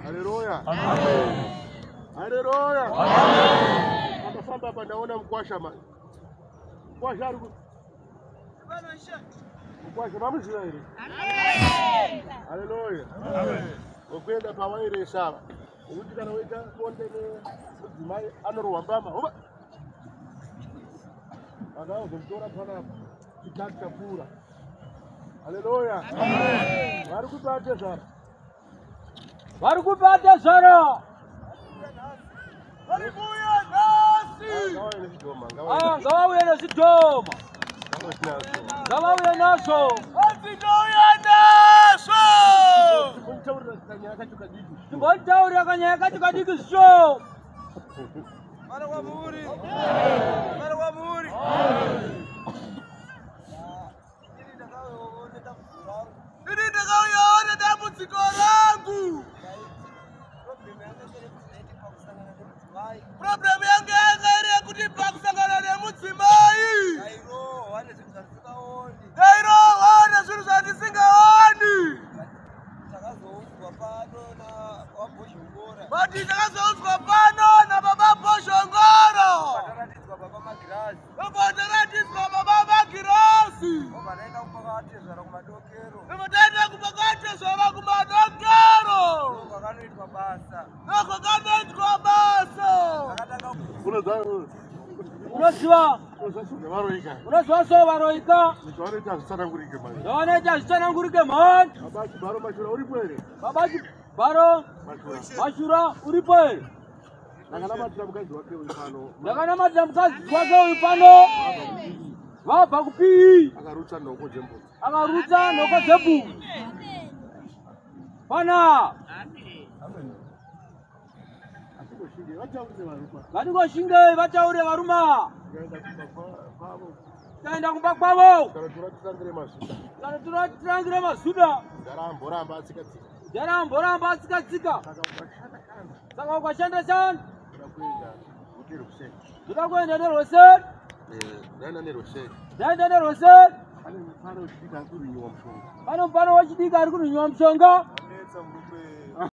Haleluya. Haleluya. Akafamba hapa naona mkwasha man. Mkwasha ariku. Mkwasha mamuzira iri. Amen. Haleluya. Amen. Okwenda pawaire saba. Ukuthi kana weka konde ne mudzimai anoruwambama. Oba. Akawo zomtora pana chikati chapura. Haleluya. Amen. Varikubata zara. Varikubata zara. Haleluya nasi. Ngawauye nezidoma. Ngawauye naso. Ngawauye naso. Timbontaurira kanyaka chikadiki so. Mara wa muri. Mara wa muri. Ini ndakaona dambudziko rangu. Problem yangu iri kuti pakusangana nemudzimai. Kairo wane zvinhu zvandisingaoni. Bati takazoudzwa pano nababa Boshongoro. Pataratidzwa baba Magirasi. Taenda kupakatezvara kumadokero. Kwakanoitwa basa. Unoziva? Unoziva so varoika? Zvavanoita zvichanangurike mani. Babaki Baro Mashura uripo here? Ndakanamatira mukadzi wake uyu pano. Ndakanamatira mukadzi wake uyu pano. Vabva kupii? Akarutsa nhoko dzembudzi. Akarutsa nhoko dzembudzi. Pana. Ngatingoshingei vataure varuma. Taenda kumba kwavo. Kana turangire mazuda. Ndaramboramba atsikatsika. Ndaramboramba atsikatsika. Saka ukashanda sana. Ndakuenda nerweseri. Ndaenda nerweseri. Pane muparo wechidiki ari kurinyiwa mushonga.